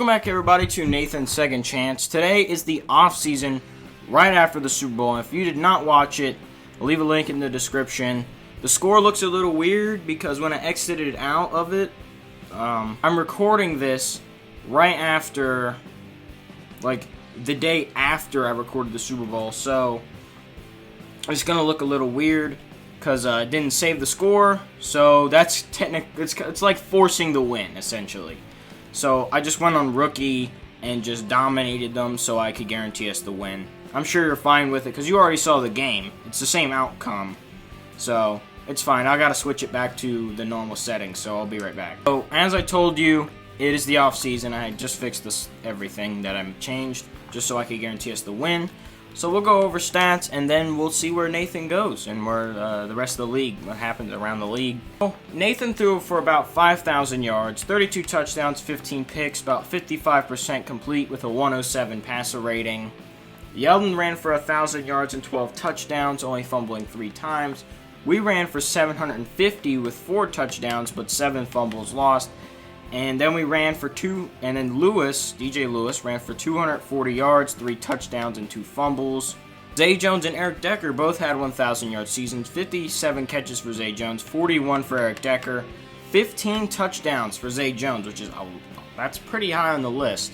Welcome back, everybody, to Nathan's Second Chance. Today is the off-season right after the Super Bowl. And if you did not watch it, I'll leave a link in the description. The score looks a little weird because when I exited out of it, I'm recording this right after, like, the day after I recorded the Super Bowl. So it's going to look a little weird because I didn't save the score. So that's it's like forcing the win, essentially. So I just went on rookie and just dominated them so I could guarantee us the win. I'm sure you're fine with it because you already saw the game. It's the same outcome. So it's fine. I got to switch it back to the normal settings, so I'll be right back. So as I told you, it is the off season. I just fixed everything that I changed just so I could guarantee us the win. So we'll go over stats, and then we'll see where Nathan goes and where the rest of the league, what happens around the league. So Nathan threw for about 5,000 yards, 32 touchdowns, 15 picks, about 55% complete with a 107 passer rating. Yeldon ran for 1,000 yards and 12 touchdowns, only fumbling 3 times. We ran for 750 with 4 touchdowns, but 7 fumbles lost. And then we ran for 2, and then DJ Lewis, ran for 240 yards, 3 touchdowns, and 2 fumbles. Zay Jones and Eric Decker both had 1,000-yard seasons, 57 catches for Zay Jones, 41 for Eric Decker, 15 touchdowns for Zay Jones, which is that's pretty high on the list,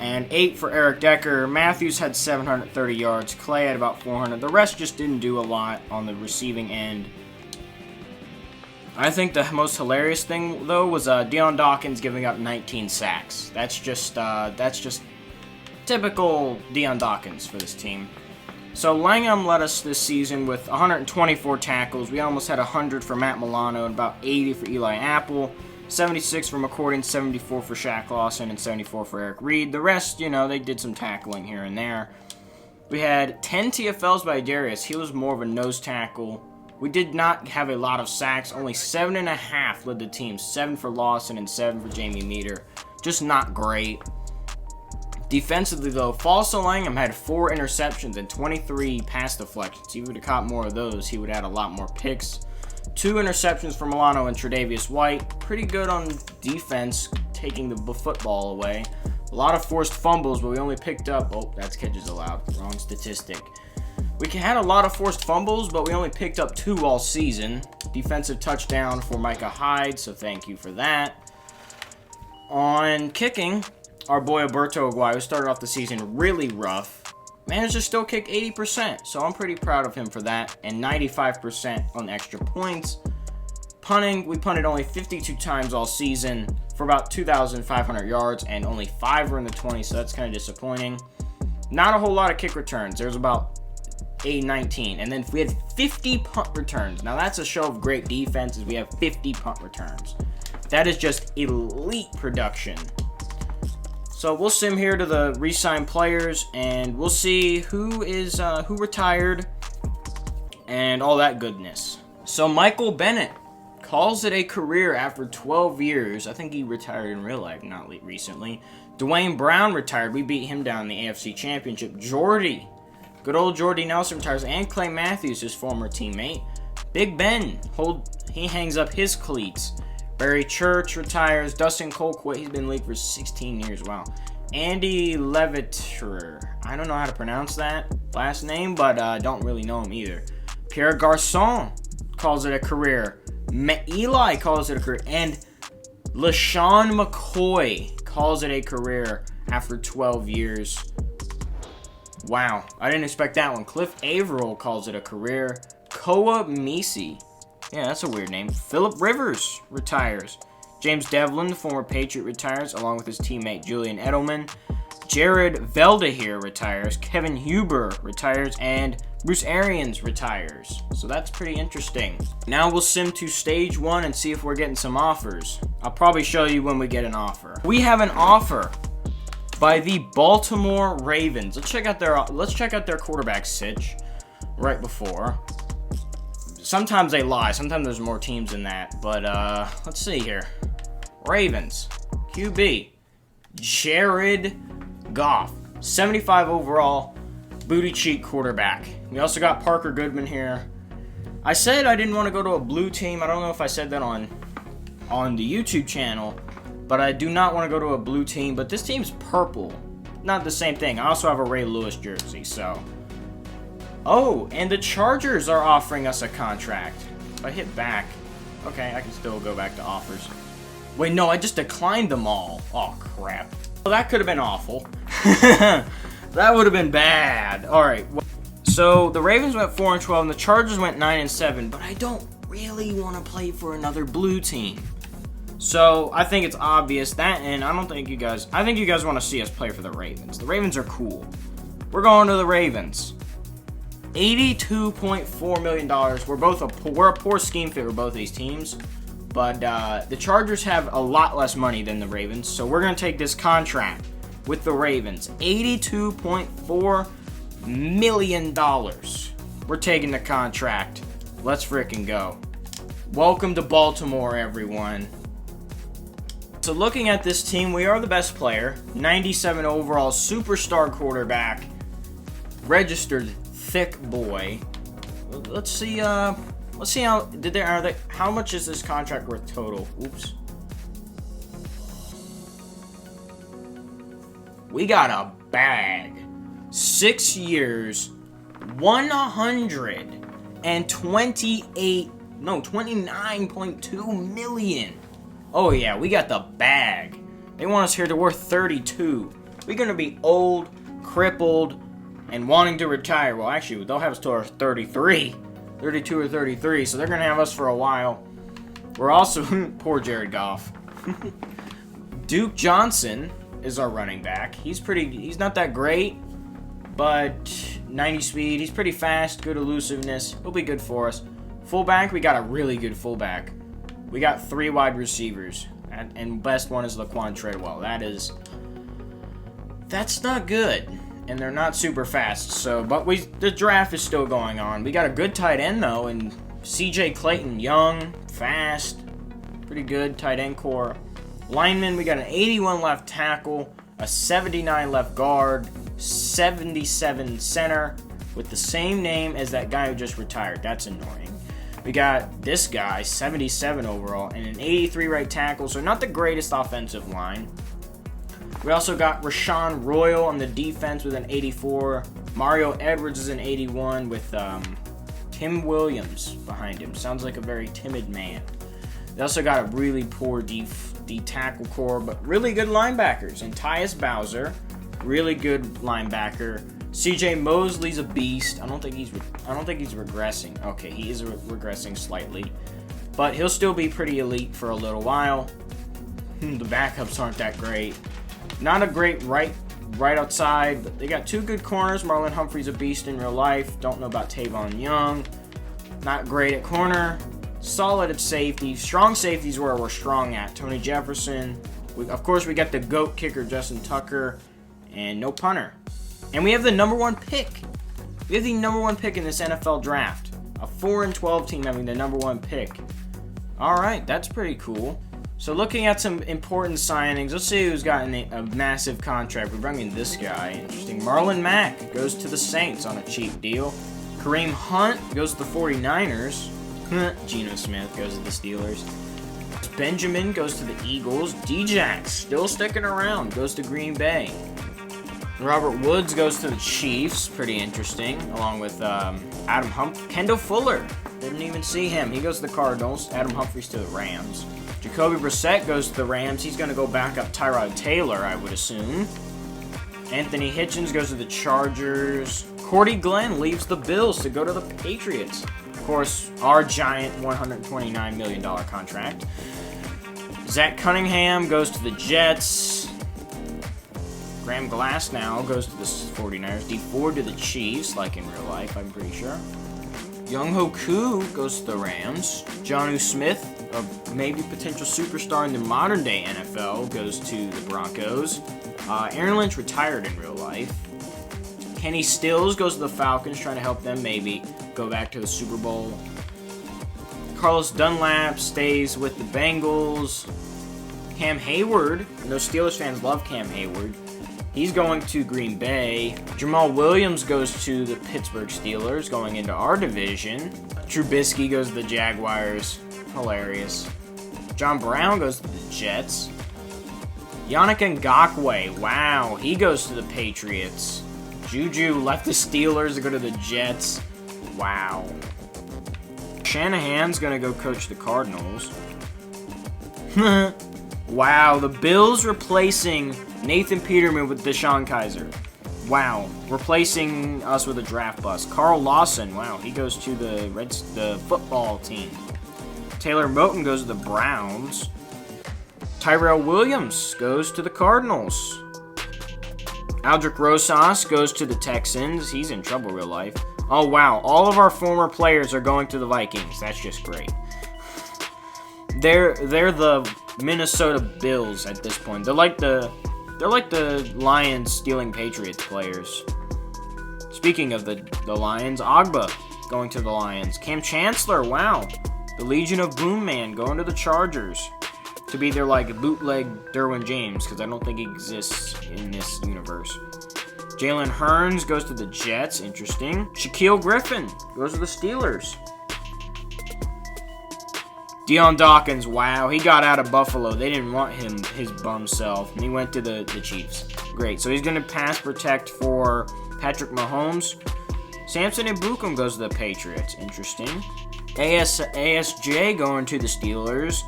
and 8 for Eric Decker. Matthews had 730 yards, Clay had about 400. The rest just didn't do a lot on the receiving end. I think the most hilarious thing, though, was Deion Dawkins giving up 19 sacks. That's just typical Deion Dawkins for this team. So Langham led us this season with 124 tackles. We almost had 100 for Matt Milano and about 80 for Eli Apple. 76 for McCourty, 74 for Shaq Lawson, and 74 for Eric Reed. The rest, they did some tackling here and there. We had 10 TFLs by Darius. He was more of a nose tackle. We did not have a lot of sacks. Only 7.5 led the team. 7 for Lawson and 7 for Jamie Meter. Just not great. Defensively, though, Falso Langham had 4 interceptions and 23 pass deflections. He would have caught more of those. He would have had a lot more picks. 2 interceptions for Milano and Tre'Davious White. Pretty good on defense, taking the football away. A lot of forced fumbles, but we only picked up... Oh, that's catches allowed. Wrong statistic. We had a lot of forced fumbles, but we only picked up 2 all season. Defensive touchdown for Micah Hyde, so thank you for that. On kicking, our boy Alberto Aguayo started off the season really rough. Managed to still kick 80%, so I'm pretty proud of him for that. And 95% on extra points. Punting, we punted only 52 times all season for about 2,500 yards, and only 5 were in the 20, so that's kind of disappointing. Not a whole lot of kick returns. There's about 19, and then we had 50 punt returns. Now that's a show of great defense, as we have 50 punt returns. That is just elite production. So we'll sim here to the re-signed players, and we'll see who retired and all that goodness. So Michael Bennett calls it a career after 12 years. I think he retired in real life, not recently. Dwayne Brown retired. We beat him down in the AFC Championship. Good old Jordy Nelson retires, and Clay Matthews, his former teammate. Big Ben, he hangs up his cleats. Barry Church retires. Dustin Colquitt, he's been in the league for 16 years. Wow. Andy Leviter, I don't know how to pronounce that last name, but I don't really know him either. Pierre Garçon calls it a career. Eli calls it a career. And LaShawn McCoy calls it a career after 12 years. Wow, I didn't expect that one. Cliff Averill calls it a career. Koa Misi. Yeah, that's a weird name. Phillip Rivers retires. James Devlin, the former Patriot, retires, along with his teammate Julian Edelman. Jared Veldahir retires. Kevin Huber retires. And Bruce Arians retires. So that's pretty interesting. Now we'll sim to stage 1 and see if we're getting some offers. I'll probably show you when we get an offer. We have an offer by the Baltimore Ravens. Let's check out their quarterback sitch right before. Sometimes they lie. Sometimes there's more teams than that. But let's see here. Ravens QB Jared Goff, 75 overall, booty cheek quarterback. We also got Parker Goodman here. I said I didn't want to go to a blue team. I don't know if I said that on the YouTube channel. But I do not want to go to a blue team. But this team's purple. Not the same thing. I also have a Ray Lewis jersey, so. Oh, and the Chargers are offering us a contract. If I hit back. Okay, I can still go back to offers. Wait, no, I just declined them all. Oh, crap. Well, that could have been awful. That would have been bad. All right. So the Ravens went 4-12, and the Chargers went 9-7. But I don't really want to play for another blue team. So I think it's obvious that, and I think you guys want to see us play for the Ravens. The Ravens are cool. We're going to the Ravens. $82.4 million. We're a poor scheme fit for both these teams. But the Chargers have a lot less money than the Ravens. So we're going to take this contract with the Ravens. $82.4 million. We're taking the contract. Let's frickin' go. Welcome to Baltimore, everyone. So looking at this team, we are the best player. 97 overall, superstar quarterback. Registered thick boy. Let's see how much is this contract worth total? Oops. We got a bag. 6 years, 29.2 million. Oh yeah, we got the bag. They want us here to worth 32. We're gonna be old, crippled, and wanting to retire. Well, actually, they'll have us till our 32 or 33, so they're gonna have us for a while. We're also poor Jared Goff. Duke Johnson is our running back. He's not that great, but 90 speed. He's pretty fast, good elusiveness. He'll be good for us. Fullback, we got a really good fullback. We got 3 wide receivers, and best one is Laquan Treadwell. That's not good, and they're not super fast. So, but the draft is still going on. We got a good tight end though, and C.J. Clayton, young, fast, pretty good tight end core. Lineman, we got an 81 left tackle, a 79 left guard, 77 center, with the same name as that guy who just retired. That's annoying. We got this guy, 77 overall, and an 83 right tackle, so not the greatest offensive line. We also got Rashawn Royal on the defense with an 84. Mario Edwards is an 81 with Tim Williams behind him. Sounds like a very timid man. They also got a really poor D tackle core, but really good linebackers. And Tyus Bowser, really good linebacker. C.J. Mosley's a beast. I don't think he's regressing. Okay, he is regressing slightly, but he'll still be pretty elite for a little while. The backups aren't that great. Not a great right outside, but they got 2 good corners. Marlon Humphrey's a beast in real life. Don't know about Tavon Young. Not great at corner. Solid at safety. Strong safety's where we're strong at. Tony Jefferson. Of course, we got the GOAT kicker, Justin Tucker, and no punter. And we have the number 1 pick. We have the number 1 pick in this NFL draft. A 4-12 team having the number 1 pick. All right, that's pretty cool. So looking at some important signings, let's see who's gotten a massive contract. We're bringing this guy. Interesting. Marlon Mack goes to the Saints on a cheap deal. Kareem Hunt goes to the 49ers. Geno Smith goes to the Steelers. Benjamin goes to the Eagles. D-Jax still sticking around, goes to Green Bay. Robert Woods goes to the Chiefs. Pretty interesting. Along with Adam Humphrey. Kendall Fuller. Didn't even see him. He goes to the Cardinals. Adam Humphries to the Rams. Jacoby Brissett goes to the Rams. He's going to go back up Tyrod Taylor, I would assume. Anthony Hitchens goes to the Chargers. Cordy Glenn leaves the Bills to go to the Patriots. Of course, our giant $129 million contract. Zach Cunningham goes to the Jets. Graham Glasnow goes to the 49ers. D Ford to the Chiefs, like in real life, I'm pretty sure. Young-Ho Koo goes to the Rams. Jonnu Smith, a maybe potential superstar in the modern-day NFL, goes to the Broncos. Aaron Lynch retired in real life. Kenny Stills goes to the Falcons, trying to help them maybe go back to the Super Bowl. Carlos Dunlap stays with the Bengals. Cam Hayward, and those Steelers fans love Cam Hayward. He's going to Green Bay. Jamal Williams goes to the Pittsburgh Steelers, going into our division. Trubisky goes to the Jaguars. Hilarious. John Brown goes to the Jets. Yannick Ngakoue, wow, he goes to the Patriots. Juju left the Steelers to go to the Jets. Wow. Shanahan's gonna go coach the Cardinals. Wow, the Bills replacing Nathan Peterman with Deshaun Kaiser. Wow, replacing us with a draft bust. Carl Lawson, wow, he goes to the football team. Taylor Moton goes to the Browns. Tyrell Williams goes to the Cardinals. Aldrick Rosas goes to the Texans. He's in trouble real life. Oh, wow, all of our former players are going to the Vikings. That's just great. They're the Minnesota Bills at this point. They're like the Lions stealing Patriots players. Speaking of the Lions, Agba going to the Lions. Cam Chancellor, wow. The Legion of Boom Man going to the Chargers. To be their like bootleg Derwin James, because I don't think he exists in this universe. Jalen Hurns goes to the Jets. Interesting. Shaquille Griffin goes to the Steelers. Deion Dawkins, wow, he got out of Buffalo. They didn't want him, his bum self, and he went to the Chiefs. Great, so he's going to pass protect for Patrick Mahomes. Samson Ibukam goes to the Patriots. Interesting. ASJ going to the Steelers.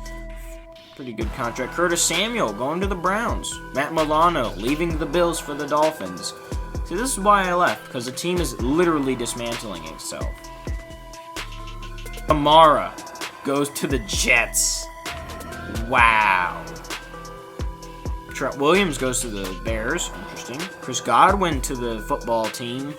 Pretty good contract. Curtis Samuel going to the Browns. Matt Milano leaving the Bills for the Dolphins. See, this is why I left, because the team is literally dismantling itself. Kamara goes to the Jets. Wow. Trent Williams goes to the Bears. Interesting. Chris Godwin to the football team.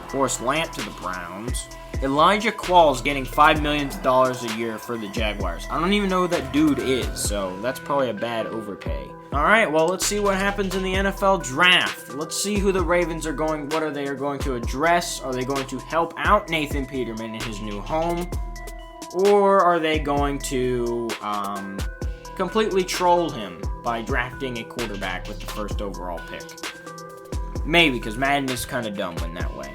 Forrest Lamp to the Browns. Elijah Qualls getting $5 million a year for the Jaguars. I don't even know who that dude is, so that's probably a bad overpay. Alright, well, let's see what happens in the NFL draft. Let's see who the Ravens are going, what are they going to address? Are they going to help out Nathan Peterman in his new home? Or are they going to completely troll him by drafting a quarterback with the first overall pick? Maybe, because Madden is kind of dumb when that way.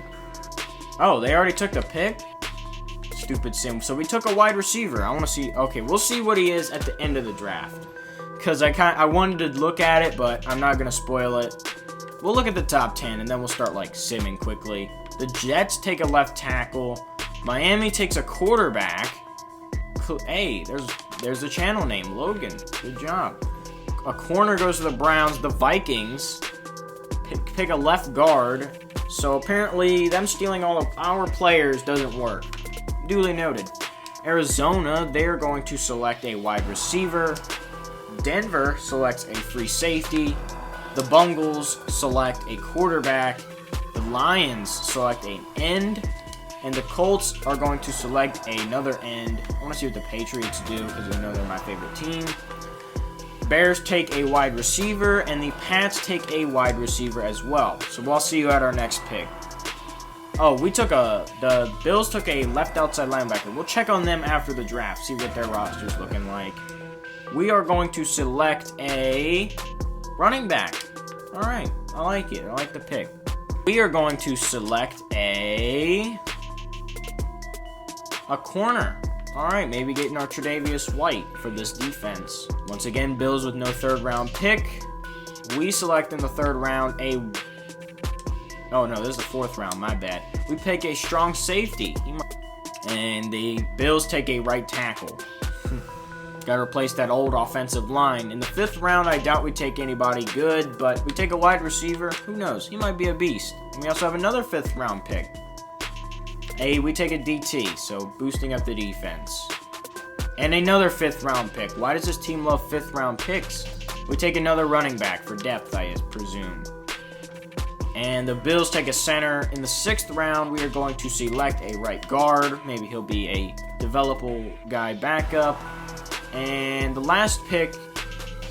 Oh, they already took the pick? Stupid sim. So we took a wide receiver. I want to see. Okay, we'll see what he is at the end of the draft. Because I wanted to look at it, but I'm not going to spoil it. We'll look at the top 10, and then we'll start, like, simming quickly. The Jets take a left tackle. Miami takes a quarterback. Hey, there's the channel name, Logan. Good job. A corner goes to the Browns. The Vikings pick a left guard. So apparently, them stealing all of our players doesn't work. Duly noted. Arizona, they're going to select a wide receiver. Denver selects a free safety. The Bungles select a quarterback. The Lions select an end. And the Colts are going to select another end. I want to see what the Patriots do because I know they're my favorite team. Bears take a wide receiver, and the Pats take a wide receiver as well. So we'll see you at our next pick. Oh, the Bills took a left outside linebacker. We'll check on them after the draft, see what their roster's looking like. We are going to select a running back. All right, I like it. I like the pick. We are going to select a corner. All right, maybe getting our Tre'Davious White for this defense. Once again, Bills with no third-round pick. We select in the third round Oh, no, this is the fourth round. My bad. We pick a strong safety. And the Bills take a right tackle. Got to replace that old offensive line. In the fifth round, I doubt we take anybody good, but we take a wide receiver. Who knows? He might be a beast. And we also have another fifth-round pick. We take a DT, so boosting up the defense. And another fifth-round pick. Why does this team love fifth-round picks? We take another running back for depth, I presume. And the Bills take a center. In the sixth round, we are going to select a right guard. Maybe he'll be a developable guy backup. And the last pick,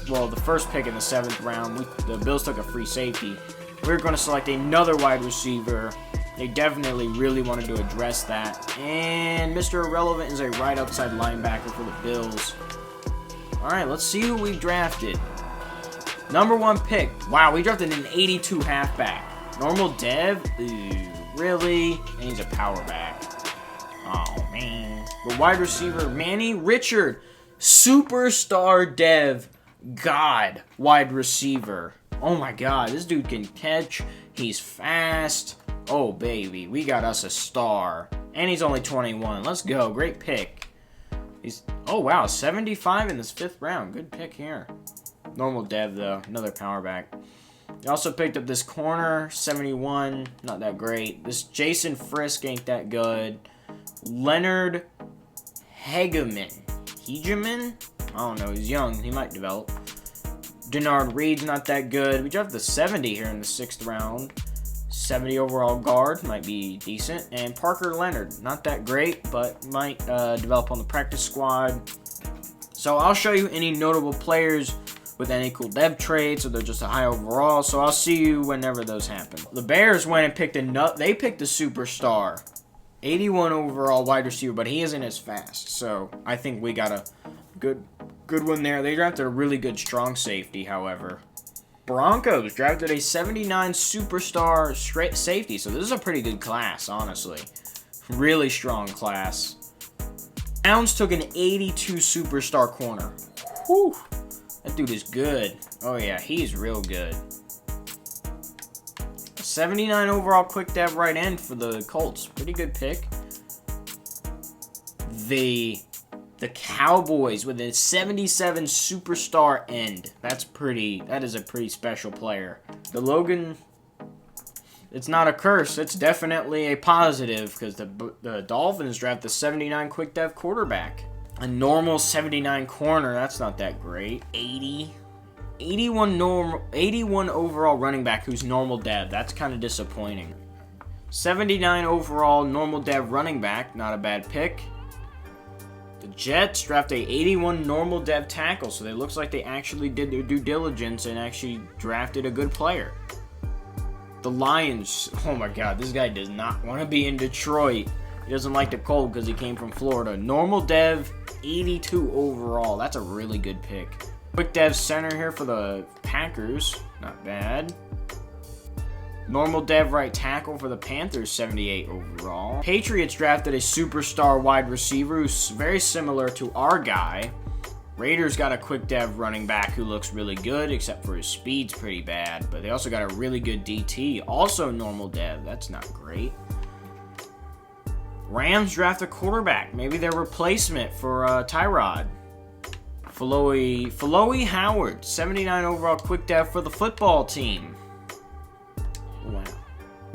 well, the first pick in the seventh round, the Bills took a free safety. We're going to select another wide receiver. They definitely really wanted to address that. And Mr. Irrelevant is a right outside linebacker for the Bills. All right, let's see who we drafted. Number one pick. Wow, we drafted an 82 halfback. Normal dev? Ooh, really? And he's a power back. Oh, man. The wide receiver, Manny Richard. Superstar dev. God wide receiver. Oh my God, this dude can catch. He's fast. Oh baby, we got us a star. And he's only 21. Let's go. Great pick. Oh wow, 75 in this 5th round. Good pick here. Normal dev though. Another power back. You also picked up this corner, 71. Not that great. This Jason Frisk ain't that good. Leonard Hegeman. I don't know. He's young. He might develop. Denard Reed's not that good. We dropped the 70 here in the 6th round. 70 overall guard. Might be decent. And Parker Leonard. Not that great, but might develop on the practice squad. So I'll show you any notable players with any cool dev trades, so they're just a high overall. So I'll see you whenever those happen. The Bears went and picked they picked a superstar. 81 overall wide receiver, but he isn't as fast. So I think we got a good one there. They drafted a really good strong safety, however. Broncos drafted a 79 superstar straight safety. So this is a pretty good class, honestly. Really strong class. Browns took an 82 superstar corner. Whew. That dude is good. Oh yeah, he's real good. 79 overall quick dev right end for the Colts. Pretty good pick. The Cowboys with a 77 superstar end. That is a pretty special player. The Logan, it's not a curse. It's definitely a positive because the Dolphins draft the 79 quick dev quarterback. A normal 79 corner, that's not that great. 81 overall running back who's normal dev. That's kind of disappointing. 79 overall normal dev running back, not a bad pick. The Jets draft a 81 normal dev tackle, so it looks like they actually did their due diligence and actually drafted a good player. The Lions, oh my God, this guy does not want to be in Detroit. He doesn't like the cold because he came from Florida. Normal dev, 82 overall. That's a really good pick. Quick dev center here for the Packers. Not bad. Normal dev right tackle for the Panthers, 78 overall. Patriots drafted a superstar wide receiver who's very similar to our guy. Raiders got a quick dev running back who looks really good, except for his speed's pretty bad. But they also got a really good DT. Also normal dev. That's not great. Rams draft a quarterback. Maybe their replacement for Tyrod. Flowy Howard, 79 overall quick dev for the football team. Wow.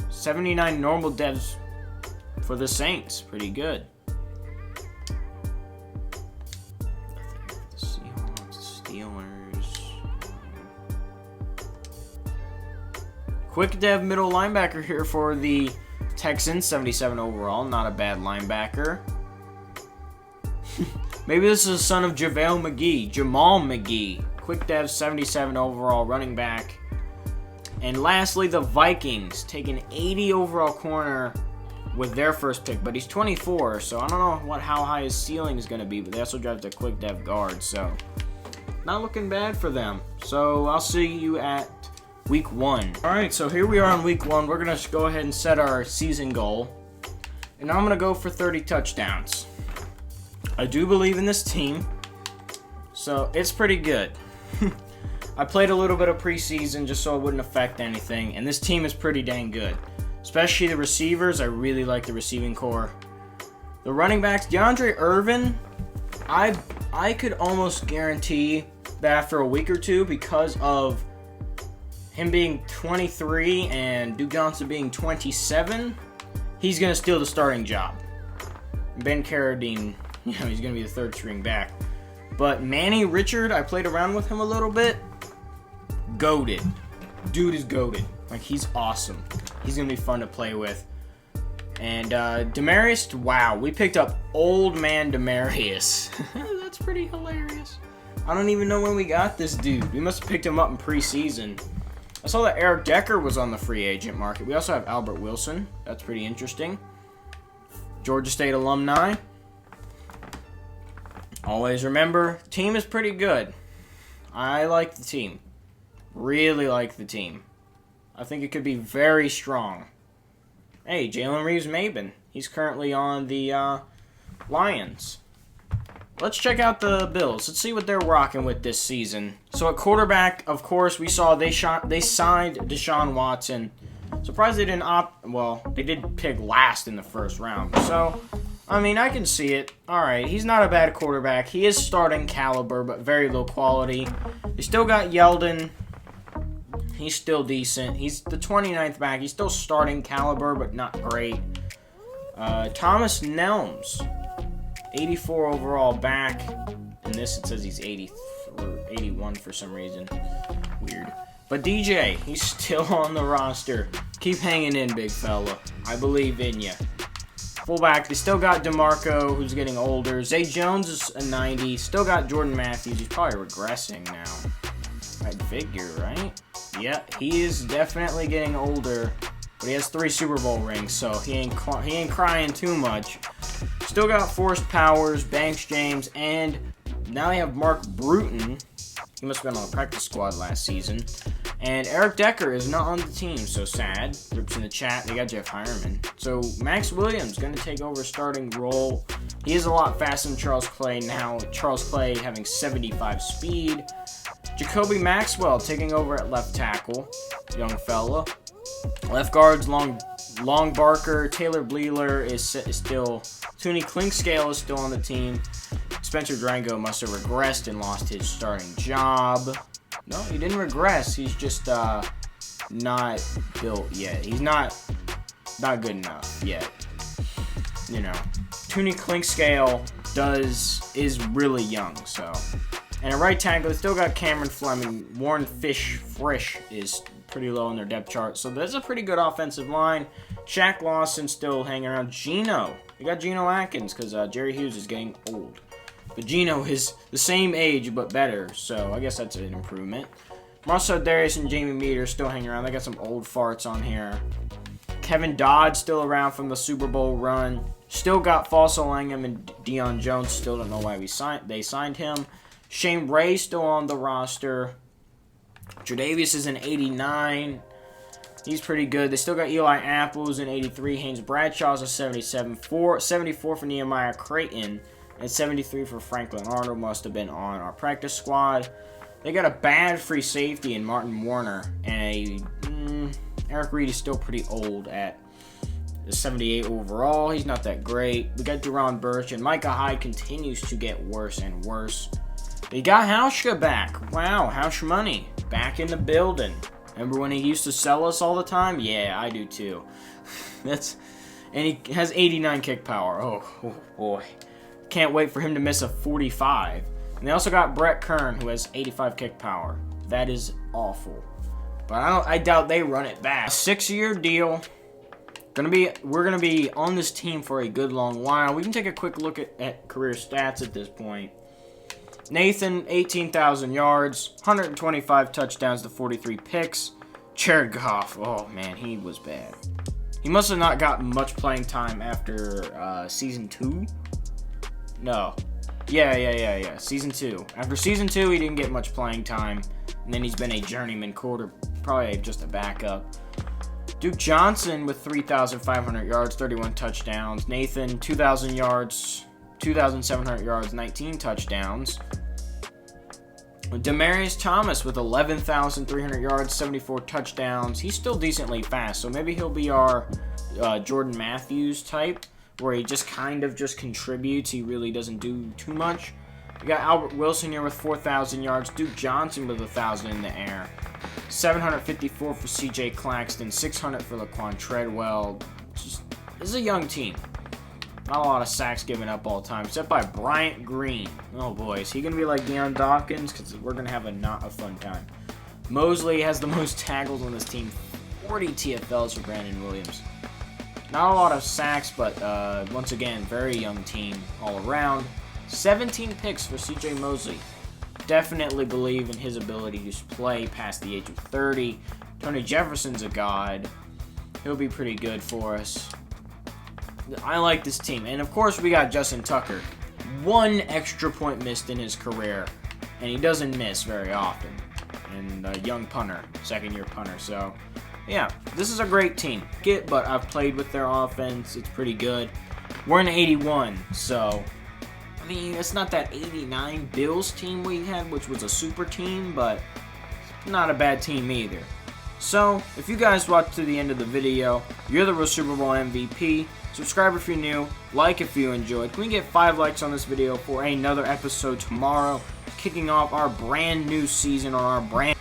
79 normal devs for the Saints. Pretty good. The Steelers. Quick dev middle linebacker here for the Texans, 77 overall. Not a bad linebacker. Maybe this is a son of Jamal McGee. Quick dev, 77 overall running back. And lastly, the Vikings take an 80 overall corner with their first pick, but he's 24, so I don't know how high his ceiling is going to be, but they also drafted a quick dev guard, so not looking bad for them. So I'll see you at week 1. All right, so here we are on week 1. We're going to go ahead and set our season goal, and I'm going to go for 30 touchdowns. I do believe in this team, so it's pretty good. I played a little bit of preseason just so it wouldn't affect anything, and this team is pretty dang good. Especially the receivers, I really like the receiving core. The running backs, DeAndre Irvin, I could almost guarantee that after a week or two, because of him being 23 and Duke Johnson being 27, he's going to steal the starting job. Ben Carradine, he's going to be the third string back. But Manny Richard, I played around with him a little bit. Goated. Dude is goated. Like, he's awesome. He's going to be fun to play with. And Demarius, wow, we picked up old man Demarius. That's pretty hilarious. I don't even know when we got this dude. We must have picked him up in preseason. I saw that Eric Decker was on the free agent market. We also have Albert Wilson. That's pretty interesting. Georgia State alumni. Always remember, team is pretty good. I like the team. Really like the team. I think it could be very strong. Hey, Jalen Reeves-Maben. He's currently on the Lions. Let's check out the Bills. Let's see what they're rocking with this season. So at quarterback, of course, we saw they signed Deshaun Watson. Surprised they didn't they did pick last in the first round. So, I mean, I can see it. All right, he's not a bad quarterback. He is starting caliber, but very low quality. They still got Yeldon. He's still decent. He's the 29th back. He's still starting caliber, but not great. Thomas Nelms, 84 overall back. In this, it says he's 80 or 81 for some reason. Weird. But DJ, he's still on the roster. Keep hanging in, big fella. I believe in you. Fullback, they still got DeMarco, who's getting older. Zay Jones is a 90. Still got Jordan Matthews. He's probably regressing now. I'd figure, right? Yeah, he is definitely getting older. But he has 3 Super Bowl rings, so he ain't crying too much. Still got Forrest Powers, Banks James, and now they have Mark Bruton. He must have been on the practice squad last season. And Eric Decker is not on the team, so sad. Rips in the chat. They got Jeff Hireman. So Max Williams going to take over a starting role. He is a lot faster than Charles Clay now. Charles Clay having 75 speed. Jacoby Maxwell taking over at left tackle. Young fella. Left guards, Long Barker. Taylor Bleeler is still... Toonie Clinkscale is still on the team. Spencer Drango must have regressed and lost his starting job. No, he didn't regress. He's just not built yet. He's not good enough yet. You know, Toonie Clinkscale is really young. So, and at right tackle, they still got Cameron Fleming. Warren Frisch is pretty low on their depth chart. So that's a pretty good offensive line. Shaq Lawson still hanging around. Geno. We got Geno Atkins because Jerry Hughes is getting old. But Geno is the same age but better, so I guess that's an improvement. Marcel Darius and Jamie Meter still hanging around. They got some old farts on here. Kevin Dodd still around from the Super Bowl run. Still got Falso Langham and Deion Jones. Still don't know why they signed him. Shane Ray still on the roster. Tre'Davious is an 89. He's pretty good. They still got Eli Apples in 83. Haynes Bradshaw's a 77. 74 for Nehemiah Creighton. And 73 for Franklin Arnold must have been on our practice squad. They got a bad free safety in Martin Warner. And Eric Reed is still pretty old at 78 overall. He's not that great. We got Deron Burch. And Micah Hyde continues to get worse and worse. They got Hauschka back. Wow, Hausch money. Back in the building. Remember when he used to sell us all the time? Yeah, I do too. And he has 89 kick power. Oh boy. Can't wait for him to miss a 45. And they also got Brett Kern, who has 85 kick power. That is awful. But I doubt they run it back. 6-year deal. We're gonna be on this team for a good long while. We can take a quick look at career stats at this point. Nathan, 18,000 yards, 125 touchdowns to 43 picks. Jared Goff, oh man, he was bad. He must have not gotten much playing time after season 2. No. Yeah. Season 2. After season 2, he didn't get much playing time. And then he's been a journeyman quarter, probably just a backup. Duke Johnson with 3,500 yards, 31 touchdowns. Nathan, 2,000 yards, 2,700 yards, 19 touchdowns. Demaryius Thomas with 11,300 yards, 74 touchdowns. He's still decently fast, so maybe he'll be our Jordan Matthews type, where he just kind of just contributes. He really doesn't do too much. We got Albert Wilson here with 4,000 yards. Duke Johnson with 1,000 in the air. 754 for C.J. Claxton. 600 for Laquan Treadwell. This is a young team. Not a lot of sacks given up all the time, except by Bryant Green. Oh boy, is he going to be like Deion Dawkins? Because we're going to have not a fun time. Mosley has the most tackles on this team. 40 TFLs for Brandon Williams. Not a lot of sacks, but once again, very young team all around. 17 picks for CJ Mosley. Definitely believe in his ability to play past the age of 30. Tony Jefferson's a god. He'll be pretty good for us. I like this team. And of course, we got Justin Tucker. 1 extra point missed in his career. And he doesn't miss very often. And a young punter, second-year punter. So, yeah, this is a great team. But I've played with their offense. It's pretty good. We're in 81, so I mean, it's not that 89 Bills team we had, which was a super team, but not a bad team either. So, if you guys watched to the end of the video, you're the real Super Bowl MVP. Subscribe if you're new, like if you enjoyed. Can we get 5 likes on this video for another episode tomorrow, kicking off our brand new season on our brand